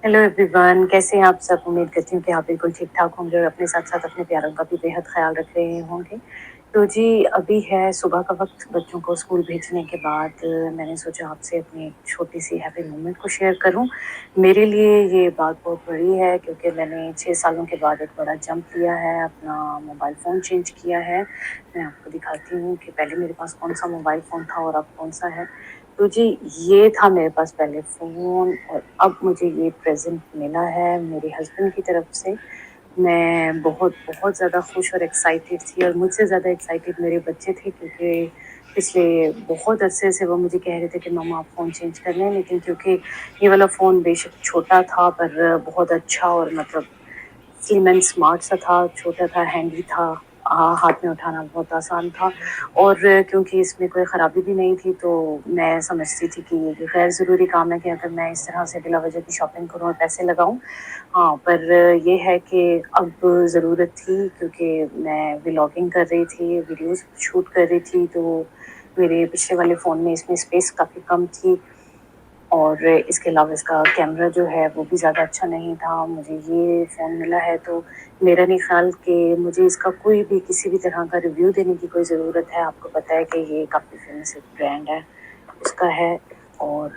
Hello everyone, कैसे हैं आप सब। उम्मीद करती हूँ कि आप बिल्कुल ठीक ठाक होंगे और अपने साथ साथ अपने प्यारों का भी बेहद ख्याल रख रहे होंगे। तो जी, अभी है सुबह का वक्त, बच्चों को स्कूल भेजने के बाद मैंने सोचा आपसे अपनी एक छोटी सी हैप्पी मोमेंट को शेयर करूं। मेरे लिए ये बात बहुत बड़ी है क्योंकि मैंने 6 सालों के बाद एक बड़ा जंप लिया है, अपना मोबाइल फ़ोन चेंज किया है। मैं आपको दिखाती हूँ कि पहले मेरे पास कौन सा मोबाइल फ़ोन था और अब कौन सा है। तो जी, ये था मेरे पास पहले फ़ोन और अब मुझे ये प्रेज़ेंट मिला है मेरे हस्बैंड की तरफ से। मैं बहुत बहुत ज़्यादा खुश और एक्साइटेड थी और मुझसे ज़्यादा एक्साइटेड मेरे बच्चे थे क्योंकि पिछले बहुत अरसे से वो मुझे कह रहे थे कि मम्मा आप फ़ोन चेंज कर लें, लेकिन क्योंकि ये वाला फ़ोन बेशक छोटा था पर बहुत अच्छा और मतलब स्लिम एंड स्मार्ट सा था, छोटा था, हैंडी था, हाथ में उठाना बहुत आसान था और क्योंकि इसमें कोई ख़राबी भी नहीं थी तो मैं समझती थी कि ये गैर ज़रूरी काम है कि अगर मैं इस तरह से बिला वजह की शॉपिंग करूँ और पैसे लगाऊँ। हाँ, पर ये है कि अब ज़रूरत थी क्योंकि मैं व्लॉगिंग कर रही थी, वीडियोज़ शूट कर रही थी, तो मेरे पिछले वाले फ़ोन में इसमें स्पेस काफ़ी कम थी और इसके अलावा इसका कैमरा जो है वो भी ज़्यादा अच्छा नहीं था। मुझे ये फ़ोन मिला है तो मेरा नहीं ख़्याल कि मुझे इसका कोई भी किसी भी तरह का रिव्यू देने की कोई ज़रूरत है। आपको पता है कि ये काफ़ी फ़ेमस एक ब्रांड है, उसका है और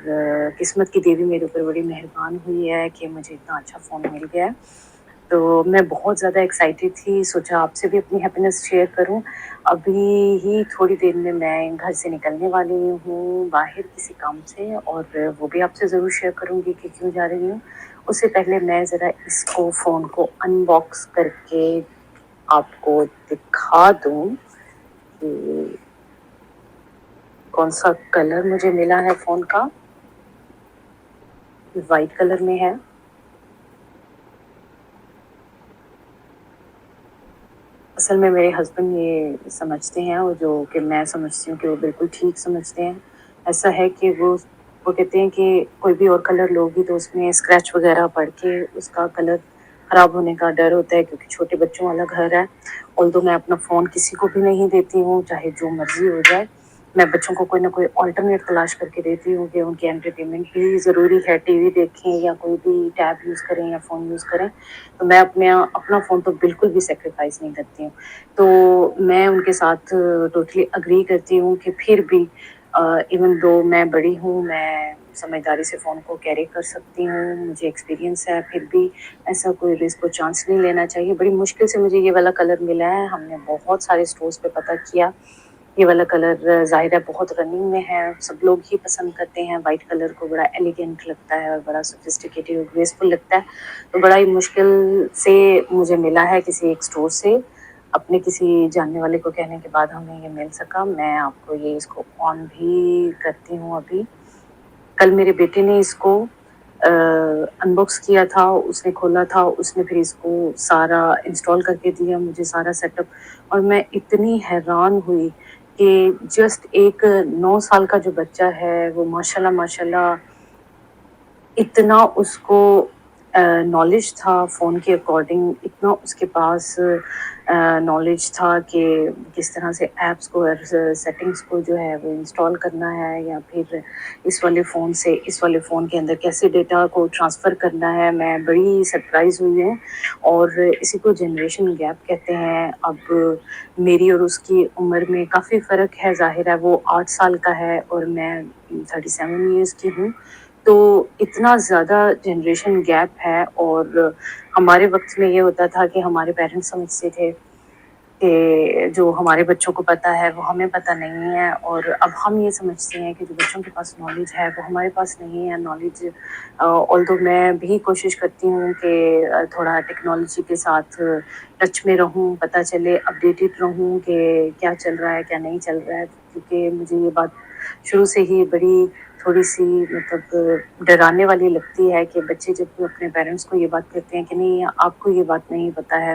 किस्मत की देवी मेरे ऊपर बड़ी मेहरबान हुई है कि मुझे इतना अच्छा फ़ोन मिल गया है। तो मैं बहुत ज़्यादा एक्साइटेड थी, सोचा आपसे भी अपनी हैप्पीनेस शेयर करूँ। अभी ही थोड़ी देर में मैं घर से निकलने वाली हूँ बाहर किसी काम से और वो भी आपसे ज़रूर शेयर करूँगी कि क्यों जा रही हूँ। उससे पहले मैं ज़रा इसको फ़ोन को अनबॉक्स करके आपको दिखा दूँ कि कौन-सा कलर मुझे मिला है फ़ोन का। वाइट कलर में है। असल में मेरे हस्बैंड ये समझते हैं और जो कि मैं समझती हूँ कि वो बिल्कुल ठीक समझते हैं। ऐसा है कि वो कहते हैं कि कोई भी और कलर लोगी तो उसमें स्क्रैच वगैरह पड़ के उसका कलर ख़राब होने का डर होता है क्योंकि छोटे बच्चों वाला घर है। ऑल्दो मैं अपना फ़ोन किसी को भी नहीं देती हूँ, चाहे जो मर्ज़ी हो जाए। मैं बच्चों को कोई ना कोई अल्टरनेट तलाश करके देती हूँ कि उनकी एंटरटेनमेंट भी ज़रूरी है, टीवी देखें या कोई भी टैब यूज़ करें या फ़ोन यूज़ करें। तो मैं अपना फ़ोन तो बिल्कुल भी सैक्रिफाइस नहीं करती हूँ। तो मैं उनके साथ टोटली एग्री करती हूँ कि फिर भी इवन दो मैं बड़ी हूँ, मैं समझदारी से फ़ोन को कैरी कर सकती हूँ, मुझे एक्सपीरियंस है, फिर भी ऐसा कोई रिस्क और चांस नहीं लेना चाहिए। बड़ी मुश्किल से मुझे ये वाला कलर मिला है, हमने बहुत सारे स्टोर्स पे पता किया। ये वाला कलर ज़ाहिर है बहुत रनिंग में है, सब लोग ही पसंद करते हैं वाइट कलर को, बड़ा एलिगेंट लगता है और बड़ा सोफिस्टिकेटेड और ग्रेसफुल लगता है। तो बड़ा ही मुश्किल से मुझे मिला है किसी एक स्टोर से, अपने किसी जानने वाले को कहने के बाद हमें ये मिल सका। मैं आपको ये इसको ऑन भी करती हूँ अभी। कल मेरे बेटे ने इसको अनबॉक्स किया था, उसने खोला था, उसने फिर इसको सारा इंस्टॉल करके दिया मुझे सारा सेटअप और मैं इतनी हैरान हुई कि जस्ट एक 9 साल का जो बच्चा है वो माशाल्लाह माशाल्लाह इतना उसको नॉलेज था फ़ोन के अकॉर्डिंग, इतना उसके पास नॉलेज था कि किस तरह से ऐप्स को और सेटिंग्स को जो है वो इंस्टॉल करना है या फिर इस वाले फ़ोन से इस वाले फ़ोन के अंदर कैसे डेटा को ट्रांसफ़र करना है। मैं बड़ी सरप्राइज़ हुई हूँ और इसी को जनरेशन गैप कहते हैं। अब मेरी और उसकी उम्र में काफ़ी फ़र्क है, ज़ाहिर है वो 8 साल का है और मैं 37 ईयर्स की हूँ। तो इतना ज़्यादा जनरेशन गैप है और हमारे वक़्त में ये होता था कि हमारे पेरेंट्स समझते थे कि जो हमारे बच्चों को पता है वो हमें पता नहीं है और अब हम ये समझते हैं कि जो बच्चों के पास नॉलेज है वो हमारे पास नहीं है नॉलेज। ऑल्दो मैं भी कोशिश करती हूँ कि थोड़ा टेक्नोलॉजी के साथ टच में रहूँ, पता चले, अपडेटेड रहूँ कि क्या चल रहा है, क्या नहीं चल रहा है। क्योंकि मुझे ये बात शुरू से ही बड़ी थोड़ी-सी मतलब डराने वाली लगती है कि बच्चे जब अपने पेरेंट्स को ये बात कहते हैं कि नहीं आपको ये बात नहीं पता है।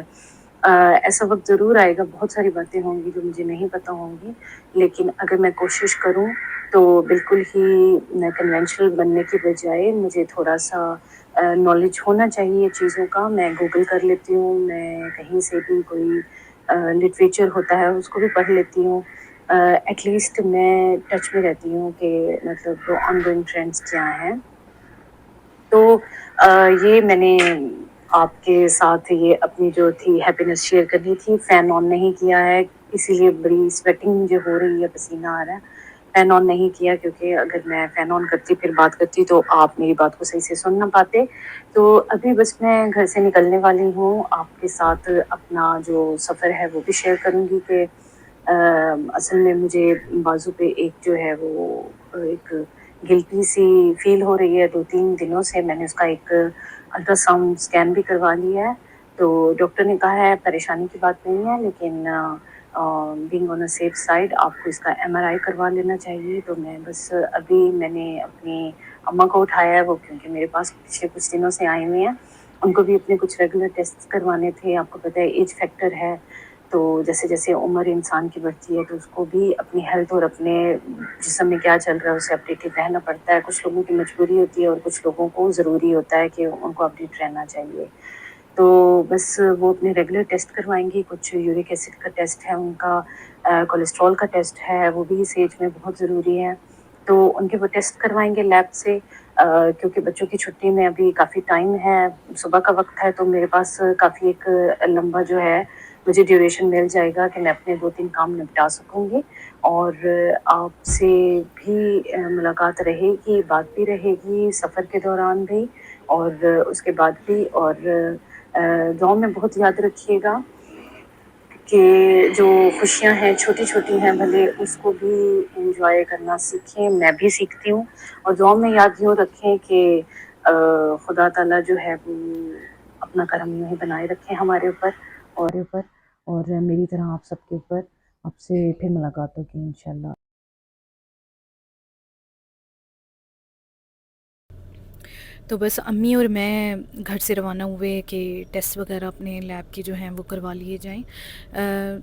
ऐसा वक़्त ज़रूर आएगा, बहुत सारी बातें होंगी जो मुझे नहीं पता होंगी, लेकिन अगर मैं कोशिश करूँ तो बिल्कुल ही मैं कन्वेंशनल बनने की बजाय मुझे थोड़ा-सा नॉलेज होना चाहिए चीज़ों का। मैं गूगल कर लेती हूँ, मैं कहीं से भी कोई लिटरेचर होता है उसको भी पढ़ लेती हूँ। एटलीस्ट मैं टच में रहती हूँ कि मतलब ऑनगोइंग ट्रेंड्स क्या हैं। تو یہ میں نے آپ کے ساتھ یہ اپنی جو تھی ہیپینس شیئر کرنی تھی. فین آن نہیں کیا ہے اسی لیے بڑی سویٹنگ مجھے ہو رہی ہے, پسینہ آ رہا ہے. فین آن نہیں کیا کیونکہ اگر میں فین آن کرتی پھر بات کرتی تو آپ میری بات کو صحیح سے سن نہ پاتے. تو ابھی بس میں گھر سے نکلنے والی ہوں, آپ کے ساتھ اپنا جو سفر ہے وہ بھی شیئر کروں گی کہ اصل میں مجھے بازو پہ ایک جو ہے وہ ایک گلٹی سی فیل ہو رہی ہے 2-3 دنوں سے. میں نے اس کا ایک الٹرا ساؤنڈ اسکین بھی کروا لیا ہے. تو ڈاکٹر نے کہا ہے پریشانی کی بات نہیں ہے, لیکن being on a safe side آپ کو اس کا MRI کروا لینا چاہیے. تو میں بس ابھی میں نے اپنی اماں کو اٹھایا ہے, وہ کیونکہ میرے پاس پچھلے کچھ دنوں سے آئے ہوئے ہیں, ان کو بھی اپنے کچھ ریگولر ٹیسٹ کروانے تھے. آپ کو پتہ ہے ایج فیکٹر ہے, تو جیسے جیسے عمر انسان کی بڑھتی ہے تو اس کو بھی اپنی ہیلتھ اور اپنے جسم میں کیا چل رہا ہے اسے اپڈیٹڈ رہنا پڑتا ہے. کچھ لوگوں کی مجبوری ہوتی ہے اور کچھ لوگوں کو ضروری ہوتا ہے کہ ان کو اپڈیٹ رہنا چاہیے. تو بس وہ اپنے ریگولر ٹیسٹ کروائیں گی. کچھ یورک ایسڈ کا ٹیسٹ ہے ان کا, کولیسٹرول کا ٹیسٹ ہے, وہ بھی اس ایج میں بہت ضروری ہے. تو ان کے وہ ٹیسٹ کروائیں گے لیب سے, کیونکہ بچوں کی چھٹی میں ابھی کافی ٹائم ہے, صبح کا وقت ہے, تو میرے پاس کافی ایک لمبا جو ہے مجھے ڈیوریشن مل جائے گا کہ میں اپنے 2-3 کام نپٹا سکوں گی. اور آپ سے بھی ملاقات رہے گی, بات بھی رہے گی سفر کے دوران بھی اور اس کے بعد بھی. اور دعاؤں میں بہت یاد رکھیے گا کہ جو خوشیاں ہیں چھوٹی چھوٹی ہیں بھلے اس کو بھی انجوائے کرنا سیکھیں. میں بھی سیکھتی ہوں. اور دعاؤں میں یاد یوں رکھیں کہ خدا تعالیٰ جو ہے وہ اپنا کرم یوں ہی بنائے رکھیں ہمارے اوپر اور میری طرح آپ سب کے اوپر. آپ سے پھر ملاقات ہوگی انشاءاللہ. تو بس امی اور میں گھر سے روانہ ہوئے کہ ٹیسٹ وغیرہ اپنے لیب کے جو ہیں وہ کروا لیے جائیں.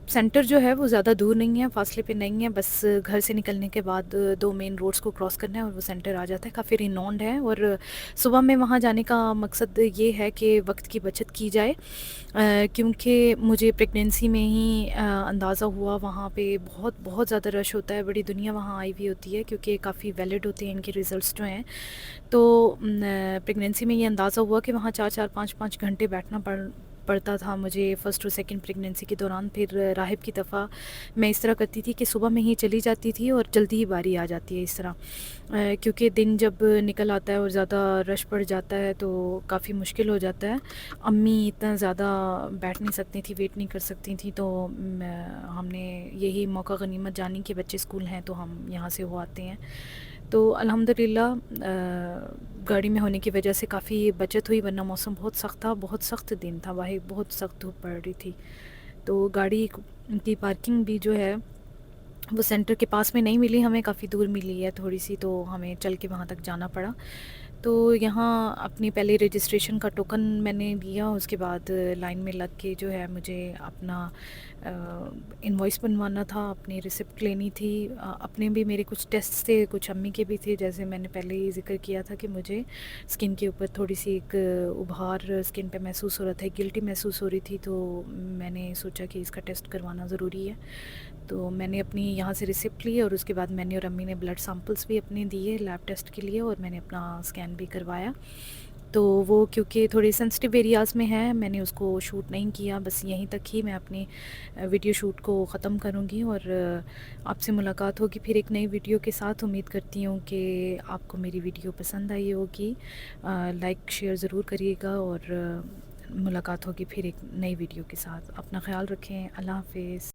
سینٹر جو ہے وہ زیادہ دور نہیں ہے, فاصلے پہ نہیں ہے, بس گھر سے نکلنے کے بعد 2 مین روڈز کو کراس کرنا ہے اور وہ سینٹر آ جاتا ہے. کافی رینونڈ ہے اور صبح میں وہاں جانے کا مقصد یہ ہے کہ وقت کی بچت کی جائے, کیونکہ مجھے پریگنینسی میں ہی اندازہ ہوا وہاں پہ بہت بہت زیادہ رش ہوتا ہے. بڑی دنیا وہاں آئی ہوئی ہوتی ہے کیونکہ کافی ویلڈ ہوتے ہیں ان کے ریزلٹس جو ہیں. تو پریگنینسی میں یہ اندازہ ہوا کہ وہاں 4-4 5-5 گھنٹے بیٹھنا پڑتا تھا مجھے فرسٹ اور سیکنڈ پریگنینسی کے دوران. پھر راہب کی دفعہ میں اس طرح کرتی تھی کہ صبح میں ہی چلی جاتی تھی اور جلدی ہی باری آ جاتی ہے اس طرح, کیونکہ دن جب نکل آتا ہے اور زیادہ رش پڑ جاتا ہے تو کافی مشکل ہو جاتا ہے. امی اتنا زیادہ بیٹھ نہیں سکتی تھی, ویٹ نہیں کر سکتی تھیں, تو ہم نے یہی موقع غنیمت جانی کہ بچے اسکول ہیں تو ہم یہاں سے ہو آتے ہیں. تو الحمدللہ گاڑی میں ہونے کی وجہ سے کافی بچت ہوئی, ورنہ موسم بہت سخت تھا, بہت سخت دن تھا, واہ بہت سخت دھوپ پڑ رہی تھی. تو گاڑی کی پارکنگ بھی جو ہے وہ سینٹر کے پاس میں نہیں ملی, ہمیں کافی دور ملی ہے تھوڑی سی, تو ہمیں چل کے وہاں تک جانا پڑا. تو یہاں اپنی پہلے رجسٹریشن کا ٹوکن میں نے لیا, اس کے بعد لائن میں لگ کے جو ہے مجھے اپنا انوائس بنوانا تھا, اپنی ریسپٹ لینی تھی. اپنے بھی میرے کچھ ٹیسٹ تھے, کچھ امی کے بھی تھے, جیسے میں نے پہلے ہی ذکر کیا تھا کہ مجھے اسکن کے اوپر تھوڑی سی ایک ابھار اسکن پہ محسوس ہو رہا تھا, گلٹی محسوس ہو رہی تھی. تو میں نے سوچا کہ اس کا ٹیسٹ کروانا ضروری ہے. تو میں نے اپنی یہاں سے ریسپٹ لی اور اس کے بعد میں نے اور امی نے بلڈ سیمپلس بھی اپنے دیے لیب ٹیسٹ کے لیے, اور میں نے اپنا اسکین بھی کروایا. تو وہ کیونکہ تھوڑے سینسٹیو ایریاز میں ہے, میں نے اس کو شوٹ نہیں کیا, بس یہیں تک ہی میں اپنی ویڈیو شوٹ کو ختم کروں گی. اور آپ سے ملاقات ہوگی پھر ایک نئی ویڈیو کے ساتھ. امید کرتی ہوں کہ آپ کو میری ویڈیو پسند آئی ہوگی. لائک شیئر ضرور کریے گا, اور ملاقات ہوگی پھر ایک نئی ویڈیو کے ساتھ. اپنا خیال رکھیں. اللہ حافظ.